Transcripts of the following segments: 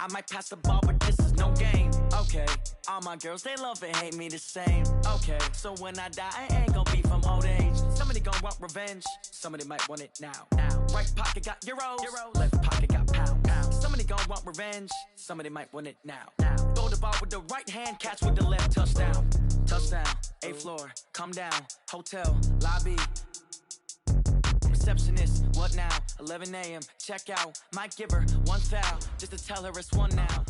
I might pass the ball, but this is no game. Okay, all my girls, they love and hate me the same. Okay, so when I die, I ain't gonna be from old age. Somebody gonna want revenge, somebody might want it now. Right pocket got euros, left pocket got pounds. Somebody gonna want revenge, somebody might want it now. Throw the ball with the right hand, catch with the left, touchdown. Touchdown, 8th floor, come down, hotel, lobby. Receptionist, what now? 11 a.m., check out. Might give her one foul, just to tell her it's one now.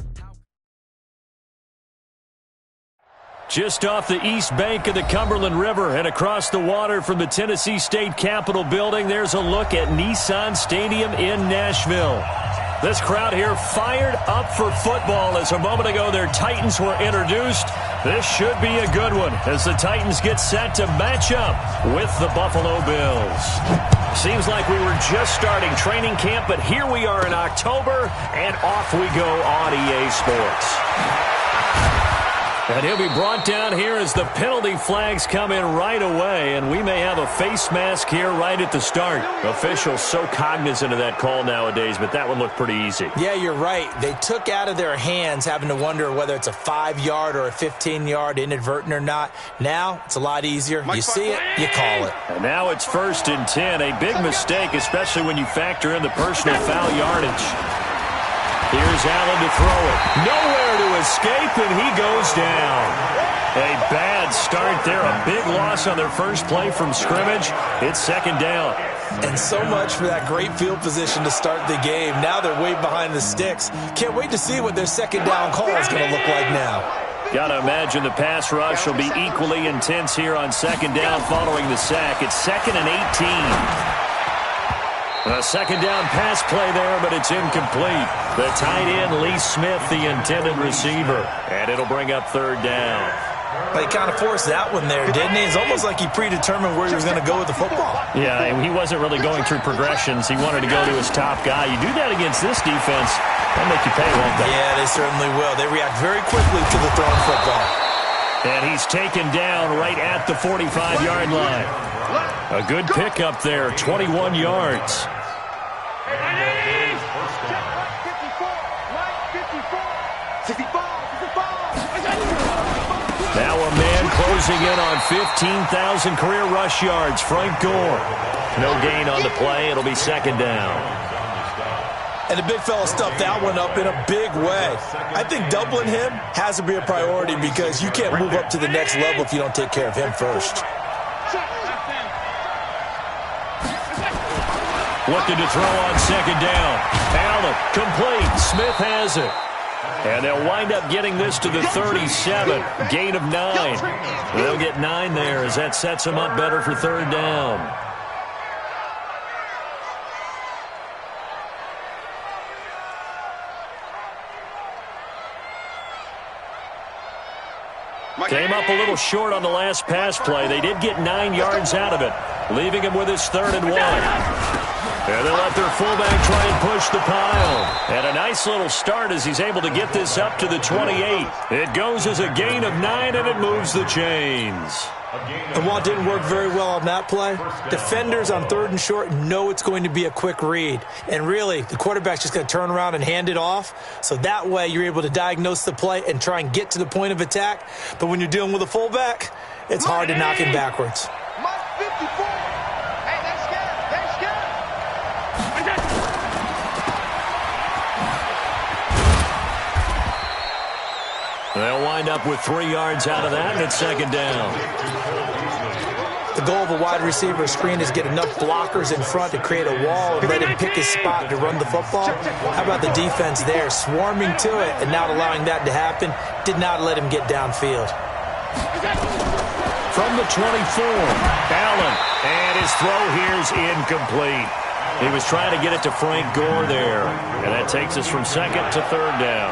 Just off the east bank of the Cumberland River and across the water from the Tennessee State Capitol building, there's a look at Nissan Stadium in Nashville. This crowd here fired up for football as a moment ago their Titans were introduced. This should be a good one as the Titans get set to match up with the Buffalo Bills. Seems like we were just starting training camp, but here we are in October, and off we go on EA Sports. And he'll be brought down here as the penalty flags come in right away, and we may have a face mask here right at the start. Officials so cognizant of that call nowadays, but that one looked pretty easy. Yeah, you're right. They took out of their hands having to wonder whether it's a 5-yard or a 15-yard inadvertent or not. Now it's a lot easier. You see it, you call it. And now it's 1st and 10. A big mistake, especially when you factor in the personal foul yardage. Here's Allen to throw it. Nowhere to escape, and he goes down. A bad start there. A big loss on their first play from scrimmage. It's 2nd down. And so much for that great field position to start the game. Now they're way behind the sticks. Can't wait to see what their 2nd down call is going to look like now. Got to imagine the pass rush will be equally intense here on 2nd down following the sack. It's 2nd and 18. A 2nd down pass play there, but it's incomplete. The tight end, Lee Smith, the intended receiver. And it'll bring up 3rd down. Well, he kind of forced that one there, didn't he? It's almost like he predetermined where he was going to go with the football. Yeah, he wasn't really going through progressions. He wanted to go to his top guy. You do that against this defense, they'll make you pay, won't they? Yeah, they certainly will. They react very quickly to the thrown football. And he's taken down right at the 45-yard line. A good pickup there, 21 yards. Now a man closing in on 15,000 career rush yards, Frank Gore. No gain on the play. It'll be 2nd down. And the big fella stuffed that one up in a big way. I think doubling him has to be a priority because you can't move up to the next level if you don't take care of him first. Looking to throw on 2nd down. Allen, complete. Smith has it. And they'll wind up getting this to the 37. Gain of 9. They'll get 9 there as that sets them up better for 3rd down. Came up a little short on the last pass play. They did get 9 yards out of it, leaving him with his 3rd and 1. And they'll let their fullback try and push the pile. And a nice little start as he's able to get this up to the 28. It goes as a gain of 9, and it moves the chains. And while it didn't work very well on that play, defenders on 3rd and short know it's going to be a quick read. And really, the quarterback's just going to turn around and hand it off. So that way, you're able to diagnose the play and try and get to the point of attack. But when you're dealing with a fullback, it's hard to knock him backwards. They'll wind up with 3 yards out of that, and it's 2nd down. The goal of a wide receiver screen is get enough blockers in front to create a wall and let him pick his spot to run the football. How about the defense there, swarming to it and not allowing that to happen? Did not let him get downfield. From the 24, Allen, and his throw here's incomplete. He was trying to get it to Frank Gore there, and that takes us from 2nd to 3rd down.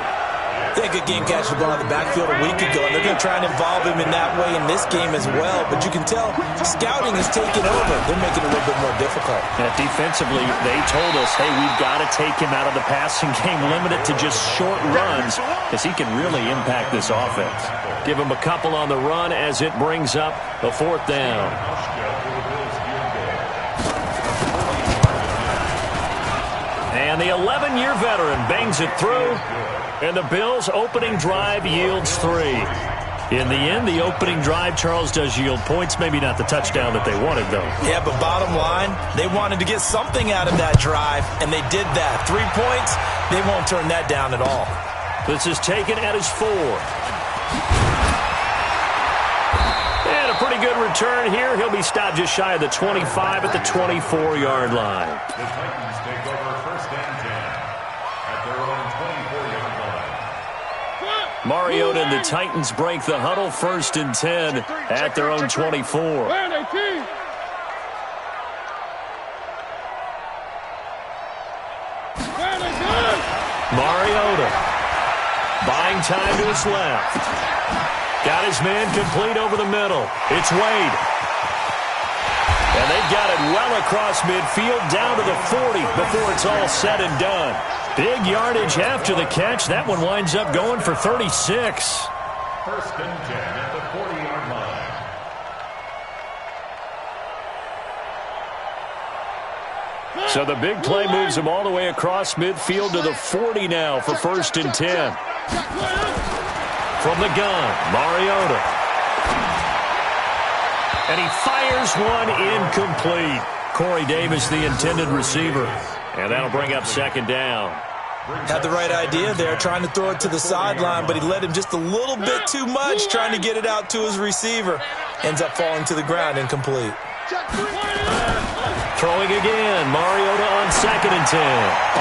They had a good game catching the ball in the backfield a week ago, and they're going to try and involve him in that way in this game as well. But you can tell scouting is taking over. They're making it a little bit more difficult. Yeah, defensively, they told us, hey, we've got to take him out of the passing game, limit it to just short runs, because he can really impact this offense. Give him a couple on the run as it brings up the 4th down. And And the 11-year veteran bangs it through, and the Bills' opening drive yields 3. In the end, the opening drive, Charles, does yield points. Maybe not the touchdown that they wanted, though. Yeah, but bottom line, they wanted to get something out of that drive, and they did that. 3 points, they won't turn that down at all. This is taken at his 4. And a pretty good return here. He'll be stopped just shy of the 25 at the 24-yard line. The Titans take over 1st and 10 at their own 24-yard line. Mariota and the Titans break the huddle, 1st and 10 at their own 24. Mariota buying time to his left. Got his man complete over the middle. It's Wade. And they've got it well across midfield down to the 40 before it's all said and done. Big yardage after the catch. That one winds up going for 36. 1st and 10 at the 40-yard line. So the big play moves him all the way across midfield to the 40 now for 1st and 10. From the gun, Mariota. And he fires one incomplete. Corey Davis, the intended receiver. And that'll bring up 2nd down. Had the right idea there, trying to throw it to the sideline, but he led him just a little bit too much, trying to get it out to his receiver. Ends up falling to the ground, incomplete. Throwing again, Mariota on 2nd and 10.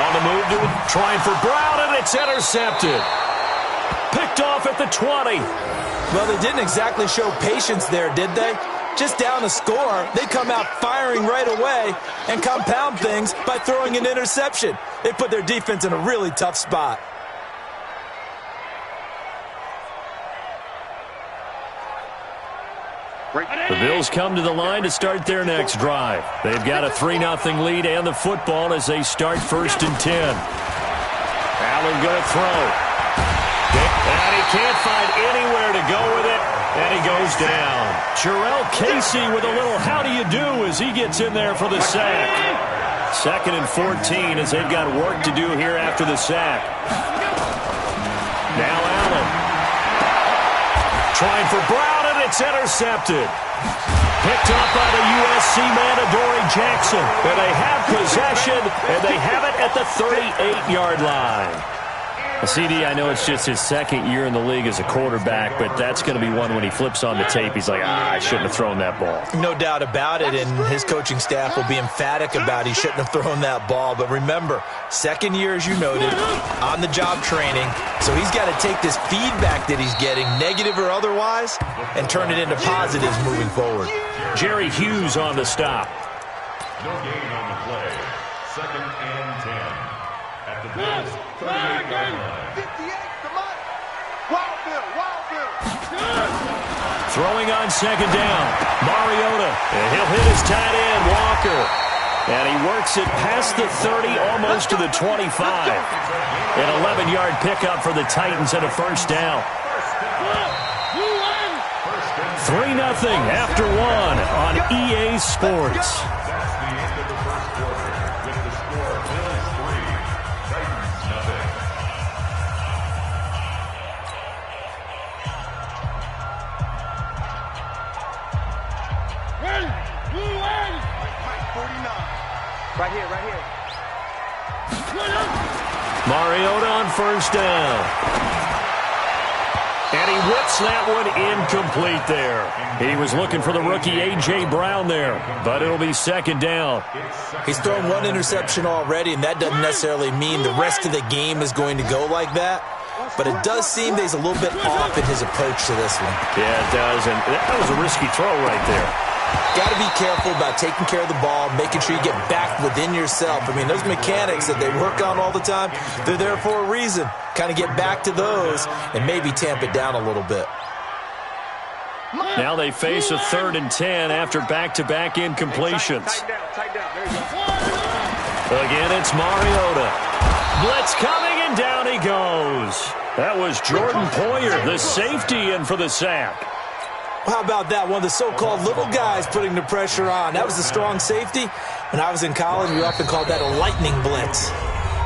On the move to trying for Brown, and it's intercepted. Picked off at the 20. Well, they didn't exactly show patience there, did they? Just down a score, they come out firing right away and compound things by throwing an interception. They put their defense in a really tough spot. The Bills come to the line to start their next drive. They've got a 3-0 lead and the football as they start 1st and 10. Allen going to throw. And he can't find anywhere to go with it, and he goes down. Jarrell Casey with a little how do you do as he gets in there for the sack. 2nd and 14 as they've got work to do here after the sack. Now Allen. Trying for Brown, and it's intercepted. Picked up by the USC man, Adoree Jackson. And they have possession, and they have it at the 38-yard line. CD, I know it's just his 2nd year in the league as a quarterback, but that's going to be one when he flips on the tape, he's like, I shouldn't have thrown that ball. No doubt about it, and his coaching staff will be emphatic about he shouldn't have thrown that ball. But remember, 2nd year, as you noted, on-the-job training, so he's got to take this feedback that he's getting, negative or otherwise, and turn it into positives moving forward. Jerry Hughes on the stop. No gain on the play. 2nd and 10 at the Bills' 38-yard line. Throwing on 2nd down, Mariota, and he'll hit his tight end, Walker. And he works it past the 30, almost to the 25. An 11-yard pickup for the Titans and a 1st down. 3-0 after 1 on EA Sports. That's the end of the 1st quarter with the score Bills 3, Titans 0. Right here. Mariota on 1st down. And he whips that one incomplete there. He was looking for the rookie A.J. Brown there, but it'll be 2nd down. He's thrown one interception already, and that doesn't necessarily mean the rest of the game is going to go like that. But it does seem that he's a little bit off in his approach to this one. Yeah, it does, and that was a risky throw right there. Got to be careful about taking care of the ball, making sure you get back within yourself. I mean, those mechanics that they work on all the time, they're there for a reason. Kind of get back to those and maybe tamp it down a little bit. Now they face a 3rd and 10 after back-to-back incompletions. Again, it's Mariota. Blitz coming, and down he goes. That was Jordan Poyer, the safety, in for the sack. How about that? One of the so-called little guys putting the pressure on. That was the strong safety. When I was in college, we often called that a lightning blitz.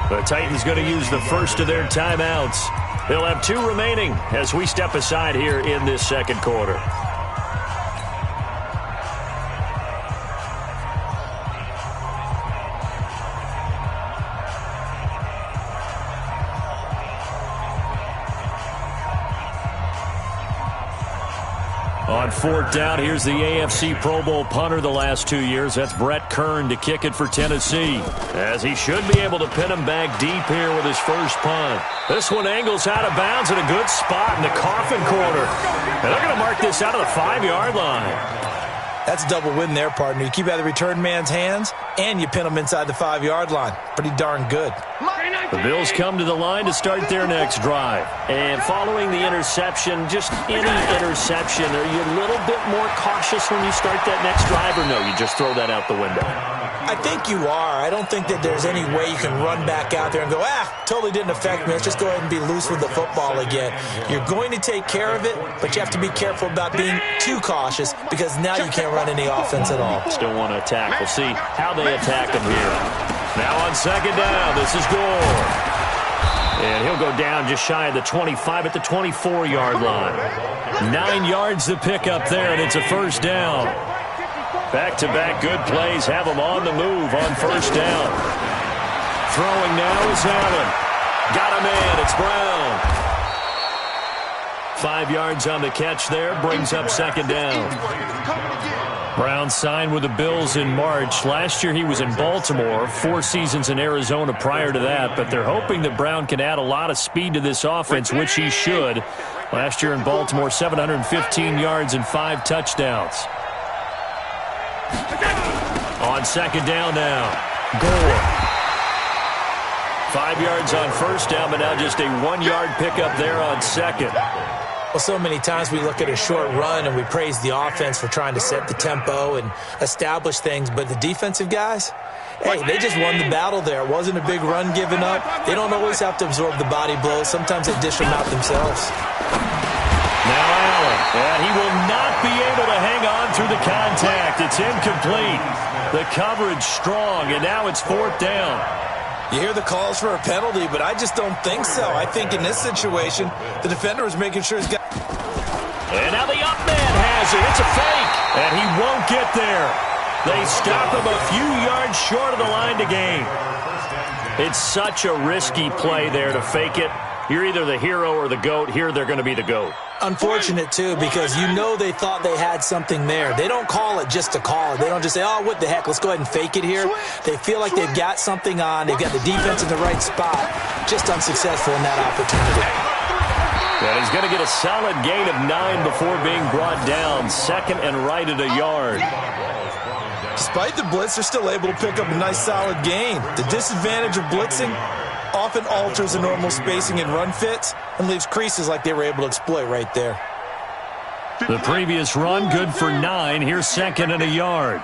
The Titans going to use the first of their timeouts. They'll have 2 remaining as we step aside here in this second quarter. On 4th down, here's the AFC Pro Bowl punter the last 2 years. That's Brett Kern to kick it for Tennessee, as he should be able to pin him back deep here with his first punt. This one angles out of bounds at a good spot in the coffin corner. And they're going to mark this out of the 5-yard line. That's a double win there, partner. You keep out of the return man's hands, and you pin him inside the 5-yard line. Pretty darn good. The Bills come to the line to start their next drive. And following the interception, just any interception, are you a little bit more cautious when you start that next drive, or no, you just throw that out the window? I think you are. I don't think that there's any way you can run back out there and go, totally didn't affect me. Let's just go ahead and be loose with the football again. You're going to take care of it, but you have to be careful about being too cautious, because now you can't run any offense at all. Still want to attack. We'll see how they attack him here. Now on 2nd down, this is Gore. And he'll go down just shy of the 25 at the 24-yard line. 9 yards to pick up there, and it's a first down. Back-to-back good plays have them on the move on 1st down. Throwing now is Allen. Got him in. It's Brown. 5 yards on the catch there. Brings up 2nd down. Brown signed with the Bills in March. Last year he was in Baltimore. 4 seasons in Arizona prior to that. But they're hoping that Brown can add a lot of speed to this offense, which he should. Last year in Baltimore, 715 yards and 5 touchdowns. On 2nd down now, Gore. 5 yards on 1st down, but now just a 1-yard pickup there on 2nd. Well, so many times we look at a short run and we praise the offense for trying to set the tempo and establish things, but the defensive guys, hey, they just won the battle there. It wasn't a big run given up. They don't always have to absorb the body blows. Sometimes they dish them out themselves. Now Allen, and he will not be able to hang on through the contact. It's incomplete. The coverage strong, and now it's 4th down. You hear the calls for a penalty, but I just don't think so. I think in this situation, the defender is making sure he's got... And now the up man has it. It's a fake, and he won't get there. They stop him a few yards short of the line to gain. It's such a risky play there to fake it. You're either the hero or the GOAT. Here they're going to be the GOAT. Unfortunate, too, because you know they thought they had something there. They don't call it just to call it. They don't just say, oh, what the heck, let's go ahead and fake it here. They feel like they've got something on. They've got the defense in the right spot. Just unsuccessful in that opportunity. And he's going to get a solid gain of 9 before being brought down. 2nd and right at a yard. Despite the blitz, they're still able to pick up a nice solid gain. The disadvantage of blitzing often alters the normal spacing and run fits and leaves creases like they were able to exploit right there. The previous run, good for 9. Here's 2nd and a yard.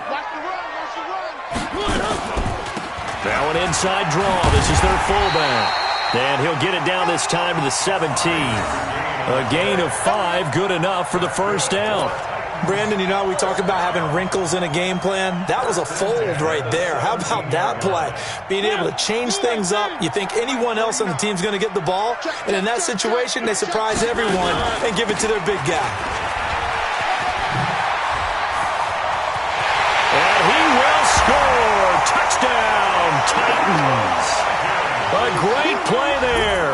Now an inside draw. This is their fullback. And he'll get it down this time to the 17. A gain of 5, good enough for the 1st down. Brandon, you know, we talk about having wrinkles in a game plan. That was a fold right there. How about that play? Being able to change things up. You think anyone else on the team's going to get the ball, and in that situation, they surprise everyone and give it to their big guy. And he will score. Touchdown, Titans. A great play there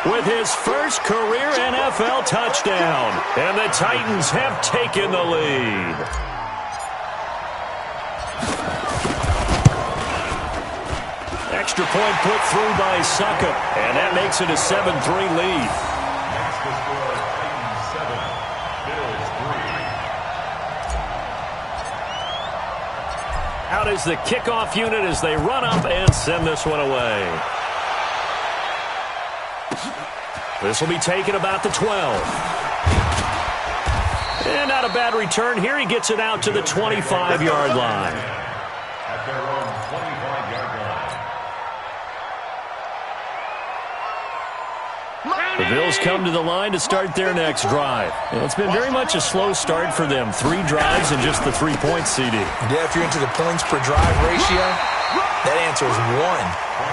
with his first career NFL touchdown. And the Titans have taken the lead. Extra point put through by Succop, and that makes it a 7-3 lead. Out is the kickoff unit as they run up and send this one away. This will be taken about the 12. And not a bad return here. He gets it out to the 25-yard line. At their own 25-yard line. The Bills come to the line to start their next drive. And it's been very much a slow start for them. 3 drives and just the 3 points, CD. Yeah, if you're into the points per drive ratio, that answer is one,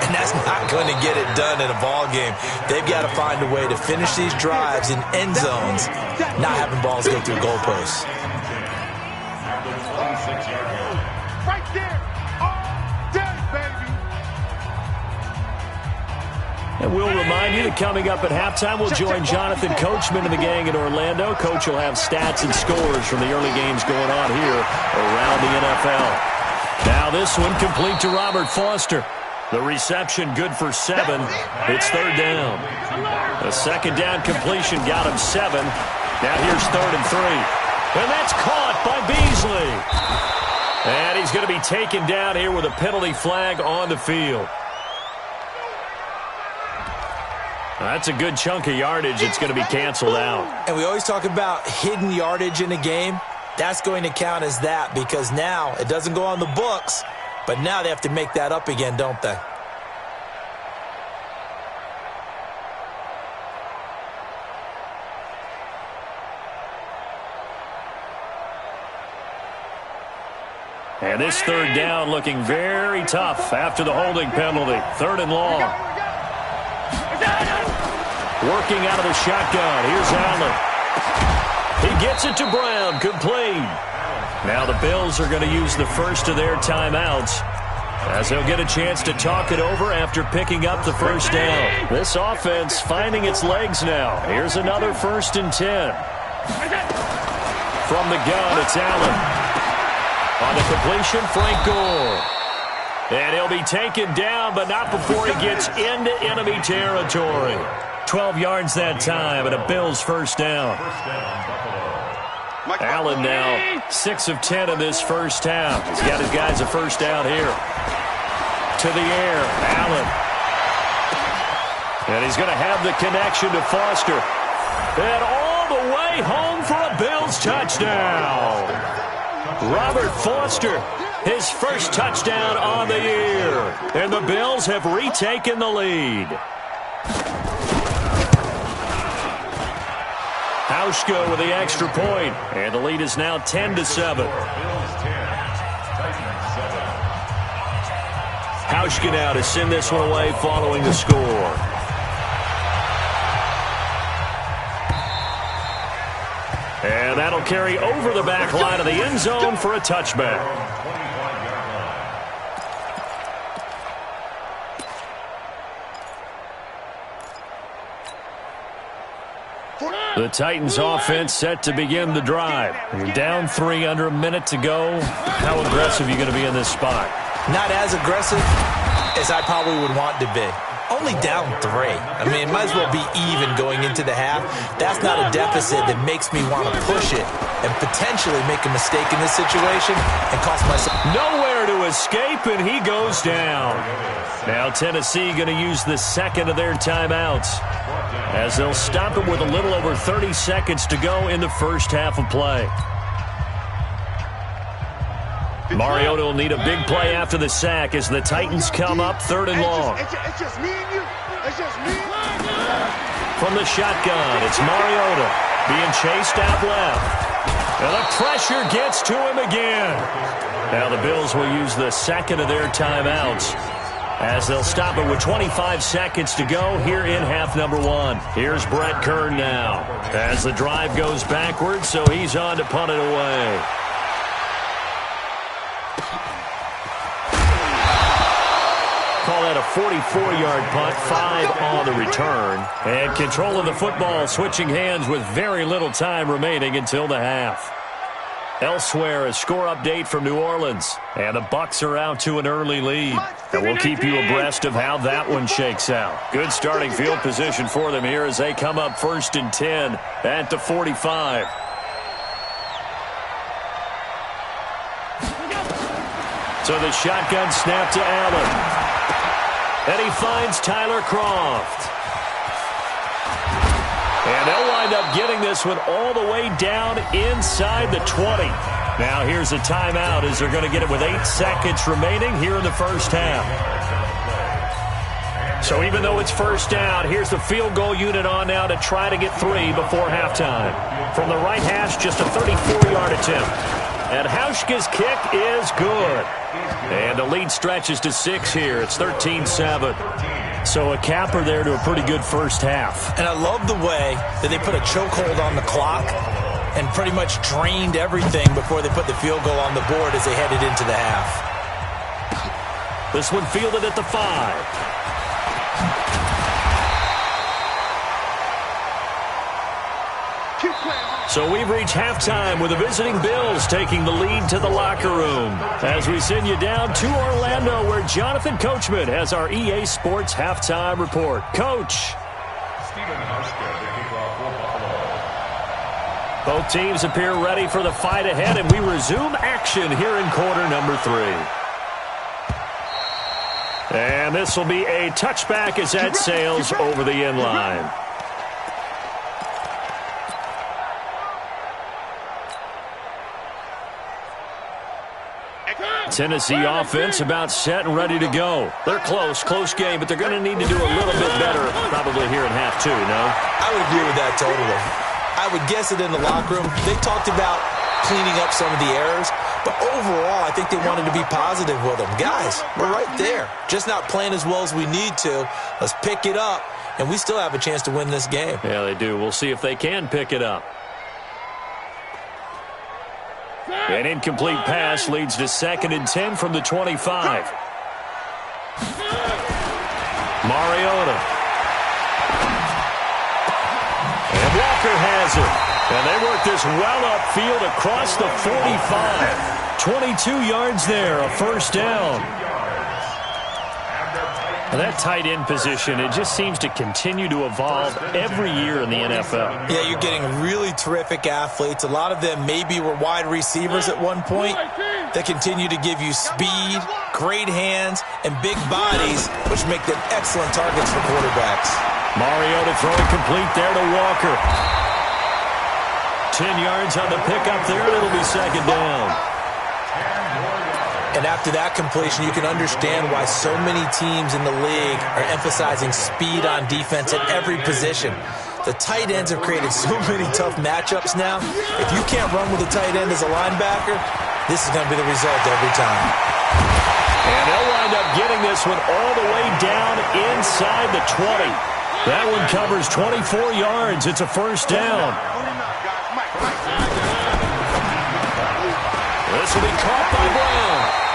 and that's not going to get it done in a ball game. They've got to find a way to finish these drives in end zones, not having balls go through goalposts. Right there, all day, baby. And we'll remind you that coming up at halftime, we'll join Jonathan Coachman and the gang in Orlando. Coach will have stats and scores from the early games going on here around the NFL. Now this one complete to Robert Foster. The reception good for 7. It's third down. A second down completion got him 7. Now here's 3rd and 3. And that's caught by Beasley. And he's going to be taken down here with a penalty flag on the field. That's a good chunk of yardage. It's going to be canceled out. And we always talk about hidden yardage in a game. That's going to count as that because now it doesn't go on the books, but now they have to make that up again, don't they? And this third down looking very tough after the holding penalty. 3rd and long. Working out of the shotgun. Here's Allen. He gets it to Brown. Complete. Now the Bills are going to use the first of their timeouts as they'll get a chance to talk it over after picking up the first down. This offense finding its legs now. Here's another 1st and 10. From the gun, it's Allen. On the completion, Frank Gore. And he'll be taken down, but not before he gets into enemy territory. 12 yards that time, and a Bills first down. Allen now 6 of 10 in this first half. He's got his guys a first down here. To the air, Allen. And he's going to have the connection to Foster. And all the way home for a Bills touchdown. Robert Foster, his first touchdown on the year. And the Bills have retaken the lead. Hauschka with the extra point, and the lead is now 10-7. Hauschka now to send this one away following the score. And that'll carry over the back line of the end zone for a touchback. The Titans offense set to begin the drive. You're down 3 under a minute to go. How aggressive are you going to be in this spot? Not as aggressive as I probably would want to be. Only down 3. I mean, it might as well be even going into the half. That's not a deficit that makes me want to push it and potentially make a mistake in this situation and cost myself. Nowhere to escape, and he goes down. Now Tennessee going to use the second of their timeouts as they'll stop him with a little over 30 seconds to go in the first half of play. Mariota will need a big play after the sack as the Titans come up 3rd and long. It's just me and you. It's just me. From the shotgun, it's Mariota being chased out left. And the pressure gets to him again. Now the Bills will use the second of their timeouts as they'll stop it with 25 seconds to go here in half number 1. Here's Brett Kern now as the drive goes backwards, so he's on to punt it away. Call that a 44-yard punt, 5 on the return. And control of the football switching hands with very little time remaining until the half. Elsewhere, a score update from New Orleans. And the Bucs are out to an early lead. And we'll keep you abreast of how that one shakes out. Good starting field position for them here as they come up 1st and 10 at the 45. So the shotgun snap to Allen. And he finds Tyler Kroft. And they'll wind up getting this one all the way down inside the 20. Now here's a timeout as they're going to get it with 8 seconds remaining here in the first half. So even though it's first down, here's the field goal unit on now to try to get 3 before halftime. From the right hash, just a 34-yard attempt. And Hauschka's kick is good. And the lead stretches to 6 here. It's 13-7. So a capper there to a pretty good first half. And I love the way that they put a chokehold on the clock and pretty much drained everything before they put the field goal on the board as they headed into the half. This one fielded at the 5. So we've reached halftime with the visiting Bills taking the lead to the locker room. As we send you down to Orlando, where Jonathan Coachman has our EA Sports halftime report. Coach. Stephen Hauschka to kick off for Buffalo. Both teams appear ready for the fight ahead, and we resume action here in quarter number 3. And this will be a touchback as that sails over the end line. Tennessee offense about set and ready to go. They're close game, but they're going to need to do a little bit better probably here in half 2, no? I would agree with that totally. I would guess it in the locker room. They talked about cleaning up some of the errors, but overall I think they wanted to be positive with them. Guys, we're right there. Just not playing as well as we need to. Let's pick it up, and we still have a chance to win this game. Yeah, they do. We'll see if they can pick it up. An incomplete pass leads to 2nd and 10 from the 25. Mariota. And Walker has it. And they work this well upfield across the 45. 22 yards there, a first down. And that tight end position, it just seems to continue to evolve every year in the NFL. Yeah, you're getting really terrific athletes. A lot of them maybe were wide receivers at one point. They continue to give you speed, great hands, and big bodies, which make them excellent targets for quarterbacks. Mariota throwing complete there to Walker. 10 yards on the pickup there. It'll be 2nd down. And after that completion, you can understand why so many teams in the league are emphasizing speed on defense at every position. The tight ends have created so many tough matchups now. If you can't run with a tight end as a linebacker, this is going to be the result every time. And they'll wind up getting this one all the way down inside the 20. That one covers 24 yards. It's a first down. This will be caught by Brown.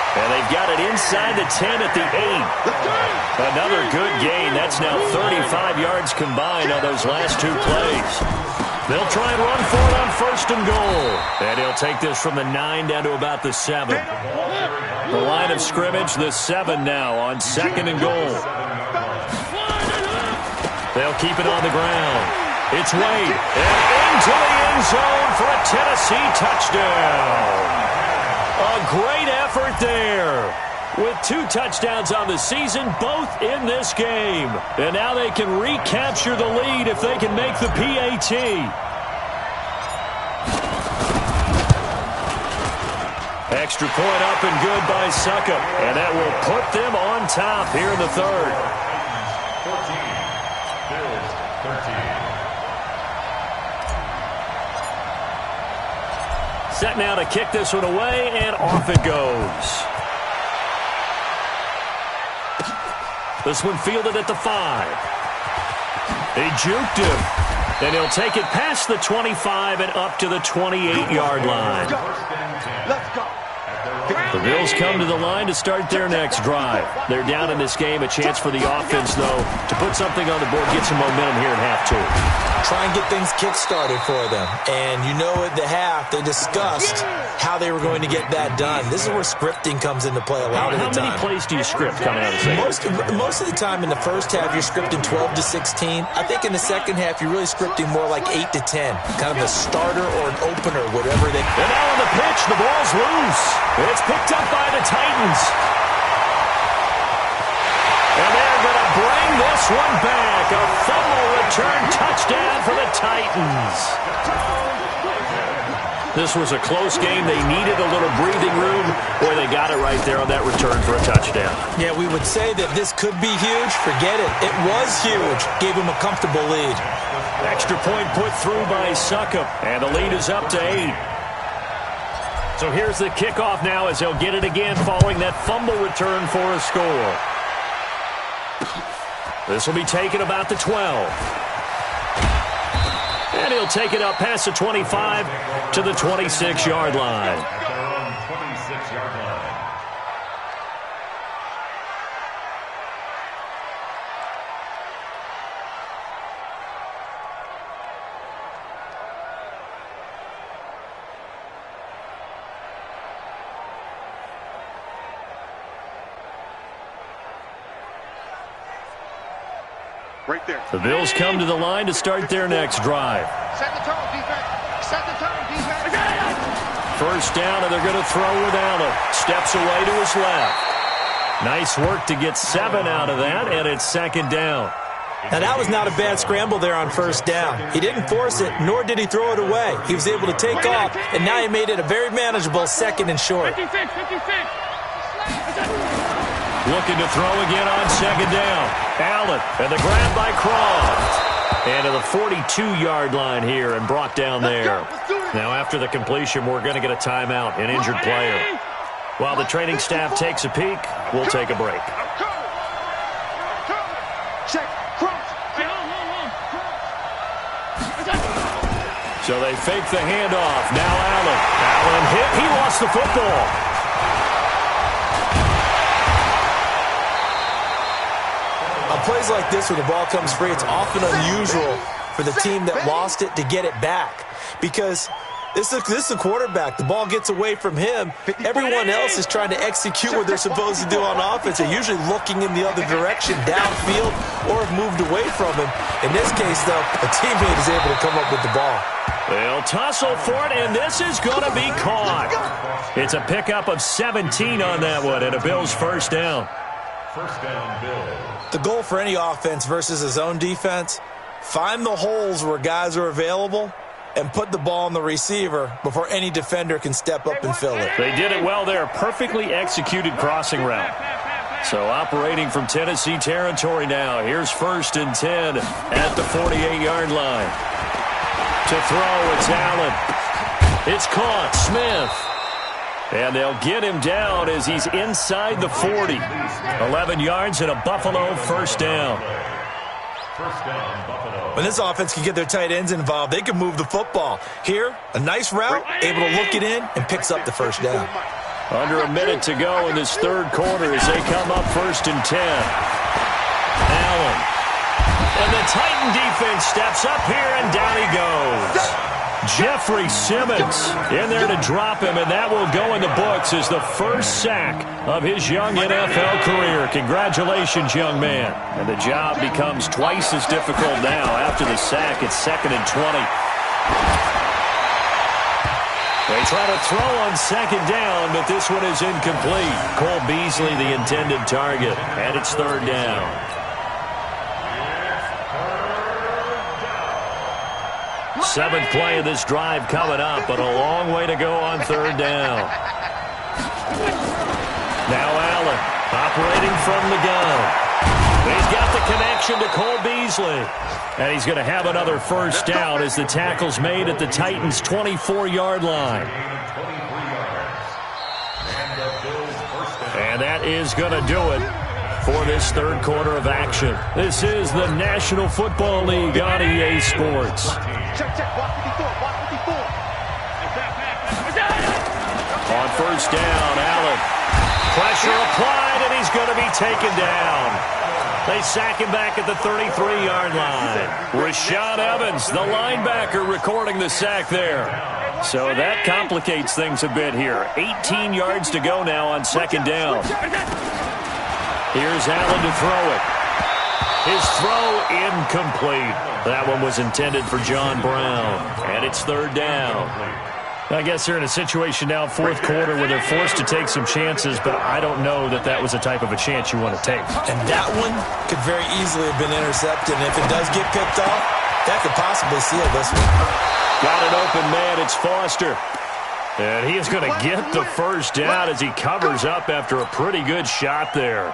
And they've got it inside the 10 at the 8. Another good gain. That's now 35 yards combined on those last 2 plays. They'll try and run for it on 1st and goal. And he'll take this from the 9 down to about the 7. The line of scrimmage, the 7 now on 2nd and goal. They'll keep it on the ground. It's Wade. And into the end zone for a Tennessee touchdown. A great effort there. With 2 touchdowns on the season, both in this game. And now they can recapture the lead if they can make the PAT. Extra point up and good by Succop. And that will put them on top here in the 3rd. 14. Bills 13. Set now to kick this one away, and off it goes. This one fielded at the 5. They juked him. And he'll take it past the 25 and up to the 28-yard line. Let's go. The Bills come to the line to start their next drive. They're down in this game. A chance for the offense, though, to put something on the board, get some momentum here in half 2. Try and get things kick-started for them. And you know at the half, they discussed how they were going to get that done. This is where scripting comes into play a lot of the time. How many plays do you script coming out of the second? Most of the time in the first half, you're scripting 12 to 16. I think in the second half, you're really scripting more like 8 to 10. Kind of a starter or an opener, whatever they... And now on the pitch, the ball's loose. It's picked up by the Titans. And they're going to bring this one back. A fumble return touchdown for the Titans. This was a close game. They needed a little breathing room. Boy, they got it right there on that return for a touchdown. Yeah, we would say that this could be huge. Forget it. It was huge. Gave him a comfortable lead. Extra point put through by Succop. And the lead is up to 8. So here's the kickoff now as they'll get it again following that fumble return for a score. This will be taken about the 12. And he'll take it up past the 25 to the 26-yard line. At their own 26-yard line. Right there. The Bills come to the line to start their next drive. Set the tone, defense. Set the tone, defense. First down, and they're going to throw with Allen. Steps away to his left. Nice work to get 7 out of that, and it's second down. Now, that was not a bad scramble there on first down. He didn't force it, nor did he throw it away. He was able to take off, and now he made it a very manageable second and short. 56. Looking to throw again on second down. Allen, and the grab by Croft. And to the 42-yard line here and brought down there. Now, after the completion, we're going to get a timeout, an injured player. While the training staff takes a peek, we'll take a break. Check. Cross. So they fake the handoff. Now Allen. Allen hit. He lost the football. On plays like this where the ball comes free, it's often unusual for the team that lost it to get it back. Because this is a quarterback. The ball gets away from him. Everyone else is trying to execute what they're supposed to do on offense. They're usually looking in the other direction, downfield, or have moved away from him. In this case, though, a teammate is able to come up with the ball. They'll tussle for it, and this is going to be caught. It's a pickup of 17 on that one, and a Bills first down. First down, Bills. The goal for any offense versus his own defense, find the holes where guys are available and put the ball on the receiver before any defender can step up and fill it. They did it well there. Perfectly executed crossing route. So operating from Tennessee territory now. Here's first and 10 at the 48-yard line. To throw, it's Allen. It's caught. Smith. And they'll get him down as he's inside the 40. 11 yards and a Buffalo first down. First down, Buffalo. When this offense can get their tight ends involved, they can move the football. Here, a nice route, able to look it in, and picks up the first down. Under a minute to go in this third quarter as they come up first and 10. Allen. And the Titan defense steps up here, and down he goes. Jeffrey Simmons in there to drop him, and that will go in the books as the first sack of his young NFL career. Congratulations, young man. And the job becomes twice as difficult now after the sack. It's second and 20. They try to throw on second down, but this one is incomplete. Cole Beasley, the intended target, and it's third down. Seventh play of this drive coming up, but a long way to go on third down. Now Allen operating from the gun. He's got the connection to Cole Beasley. And he's going to have another first down as the tackle's made at the Titans' 24-yard line. And that is going to do it for this third quarter of action. This is the National Football League on EA Sports. Check. Watch 54. On first down, Allen. Pressure applied, and he's going to be taken down. They sack him back at the 33-yard line. Rashaan Evans, the linebacker, recording the sack there. So that complicates things a bit here. 18 yards to go now on second down. Here's Allen to throw it. His throw incomplete. That one was intended for John Brown. And it's third down. I guess they're in a situation now, fourth quarter, where they're forced to take some chances, but I don't know that that was the type of a chance you want to take. And that one could very easily have been intercepted. And if it does get picked off, that could possibly seal this one. Got an open man. It's Foster. And he is going to get the first down as he covers up after a pretty good shot there.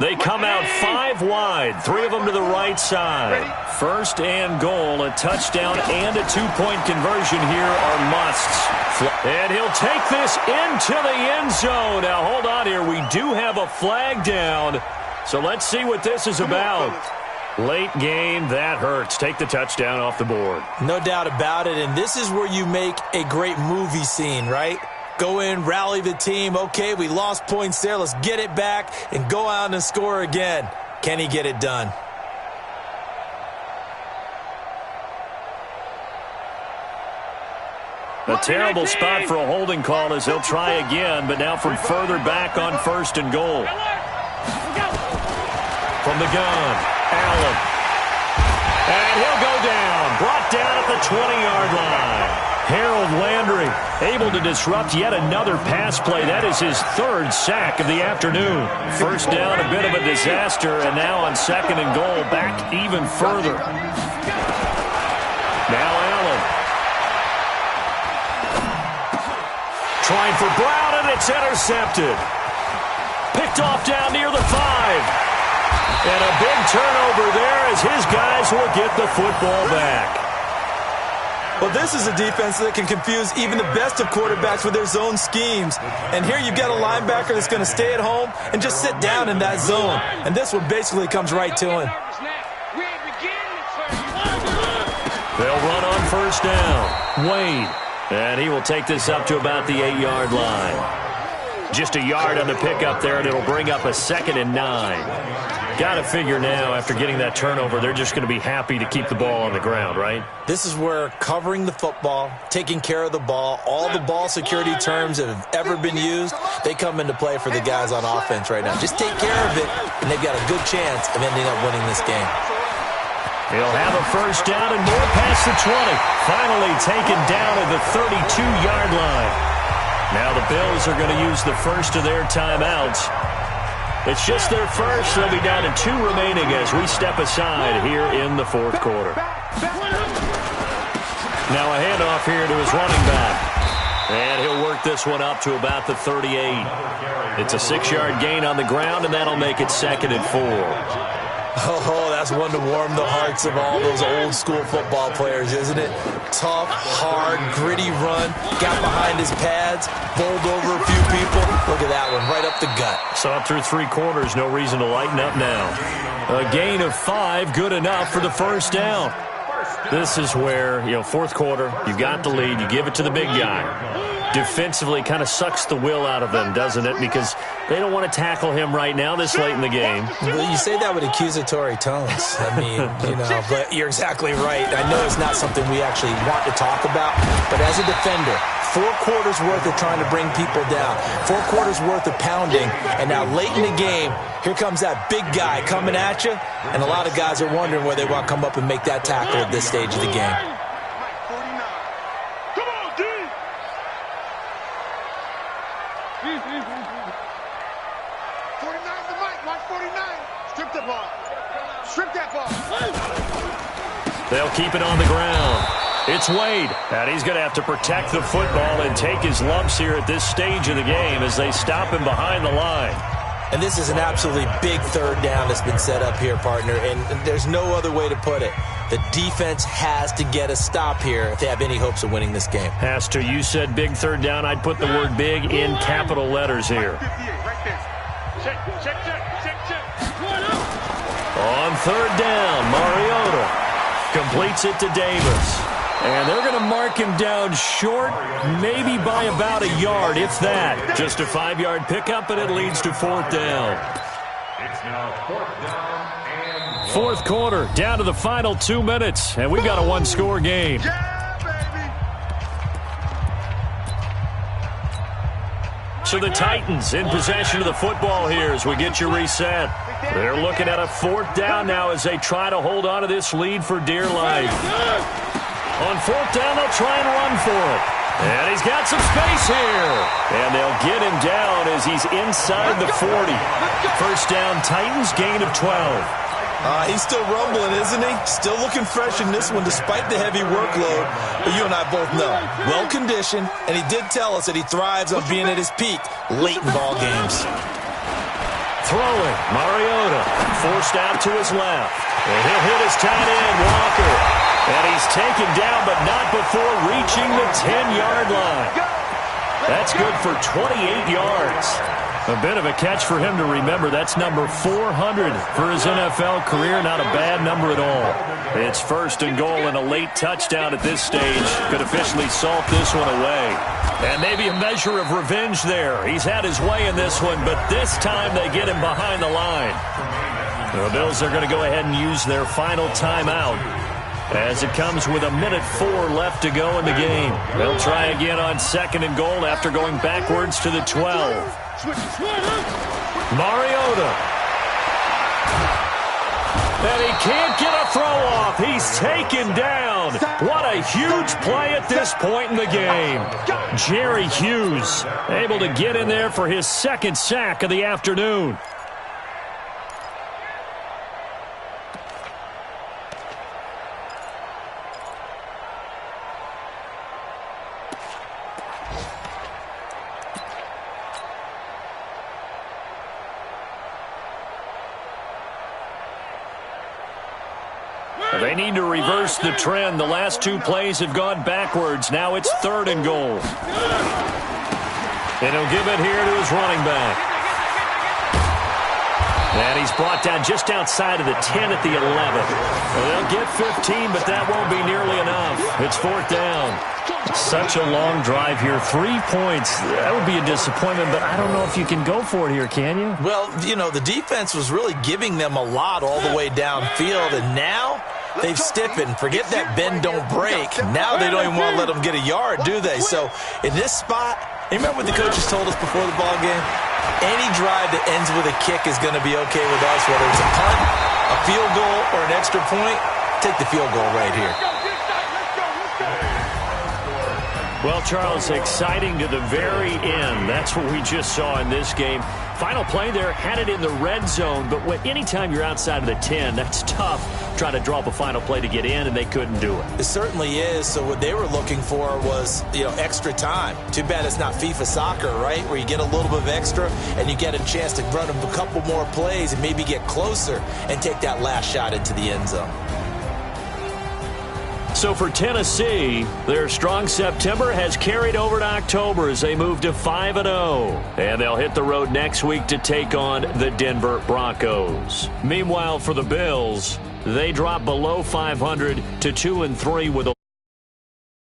They come out 5 wide, 3 of them to the right side. First and goal, a touchdown and a two-point conversion here are musts. And he'll take this into the end zone. Now, hold on here. We do have a flag down, so let's see what this is about. Late game, that hurts. Take the touchdown off the board. No doubt about it, and this is where you make a great movie scene, right? Go in, rally the team. Okay, we lost points there. Let's get it back and go out and score again. Can he get it done? A terrible spot for a holding call as they'll try again, but now from further back on first and goal. From the gun, Allen. And he'll go down. Brought down at the 20-yard line. Harold Landry able to disrupt yet another pass play. That is his 3rd sack of the afternoon. First down, a bit of a disaster, and now on second and goal, back even further. Now Allen. Trying for Brown, and it's intercepted. Picked off down near the 5. And a big turnover there as his guys will get the football back. Well, this is a defense that can confuse even the best of quarterbacks with their zone schemes. And here you've got a linebacker that's going to stay at home and just sit down in that zone. And this one basically comes right to him. They'll run on first down. Wade. And he will take this up to about the 8-yard line. Just a yard on the pickup there, and it'll bring up a 2nd and 9. Got to figure now, after getting that turnover, they're just going to be happy to keep the ball on the ground, right? This is where covering the football, taking care of the ball, all the ball security terms that have ever been used, they come into play for the guys on offense right now. Just take care of it, and they've got a good chance of ending up winning this game. He'll have a first down and more past the 20. Finally taken down at the 32-yard line. Now the Bills are going to use the first of their timeouts. It's just their first. They'll be down to 2 remaining as we step aside here in the 4th quarter. Now a handoff here to his running back. And he'll work this one up to about the 38. It's a 6-yard gain on the ground, and that'll make it 2nd and 4. Oh, that's one to warm the hearts of all those old-school football players, isn't it? Tough, hard, gritty run, got behind his pads, bowled over a few people. Look at that one, right up the gut. Saw it through 3 quarters, no reason to lighten up now. A gain of 5, good enough for the first down. This is where, 4th quarter, you've got the lead, you give it to the big guy. Defensively kind of sucks the will out of them, doesn't it? Because they don't want to tackle him right now this late in the game. Well, you say that with accusatory tones. I mean, but you're exactly right. I know it's not something we actually want to talk about, but as a defender, 4 quarters worth of trying to bring people down, 4 quarters worth of pounding, and now late in the game, here comes that big guy coming at you, and a lot of guys are wondering where they want to come up and make that tackle at this stage of the game. They'll keep it on the ground. It's Wade, and he's going to have to protect the football and take his lumps here at this stage of the game as they stop him behind the line. And this is an absolutely big 3rd down that's been set up here, partner, and there's no other way to put it. The defense has to get a stop here if they have any hopes of winning this game. Has to. You said big 3rd down. I'd put the word big in capital letters here. On 3rd down, Mariota completes it to Davis. And they're going to mark him down short, maybe by about a yard, if that. Just a 5-yard pickup, and it leads to 4th down. It's now 4th down and 4th quarter, down to the final 2 minutes, and we've got a 1-score game. So the Titans in possession of the football here as we get you reset. They're looking at a 4th down now as they try to hold on to this lead for dear life. On 4th down, they'll try and run for it. And he's got some space here. And they'll get him down as he's inside the 40. First down, Titans, gain of 12. He's still rumbling, isn't he? Still looking fresh in this one despite the heavy workload. But you and I both know, well-conditioned, and he did tell us that he thrives on being at his peak late in ball games. Throwing, Mariota, forced out to his left. And he'll hit his tight end, Walker. And he's taken down, but not before reaching the 10-yard line. That's good for 28 yards. A bit of a catch for him to remember. That's number 400 for his NFL career. Not a bad number at all. It's first and goal and a late touchdown at this stage. Could officially salt this one away. And maybe a measure of revenge there. He's had his way in this one, but this time they get him behind the line. The Bills are going to go ahead and use their final timeout as it comes with 1:04 left to go in the game. They'll try again on second and goal after going backwards to the 12. Mariota. And he can't get a throw off. He's taken down. What a huge play at this point in the game. Jerry Hughes able to get in there for his second sack of the afternoon. They need to reverse the trend. The last two plays have gone backwards. Now it's third and goal. And he'll give it here to his running back. And he's brought down just outside of the 10 at the 11. Well, they'll get 15, but that won't be nearly enough. It's fourth down. Such a long drive here. 3 points. That would be a disappointment, but I don't know if you can go for it here, can you? Well, you know, the defense was really giving them a lot all the way downfield, and now they've stiffened. Forget that bend, don't break. Now they don't even want to let them get a yard, do they? So in this spot, you remember what the coaches told us before the ball game? Any drive that ends with a kick is going to be okay with us, whether it's a punt, a field goal, or an extra point. Take the field goal right here. Well, Charles, exciting to the very end. That's what we just saw in this game. Final play there, had it in the red zone, but anytime you're outside of the 10, that's tough trying to draw up a final play to get in, and they couldn't do it. It certainly is. So what they were looking for was, extra time. Too bad it's not FIFA soccer, right, where you get a little bit of extra and you get a chance to run a couple more plays and maybe get closer and take that last shot into the end zone. So for Tennessee, their strong September has carried over to October as they move to 5-0. And they'll hit the road next week to take on the Denver Broncos. Meanwhile, for the Bills, they drop below 500 to 2-3 with a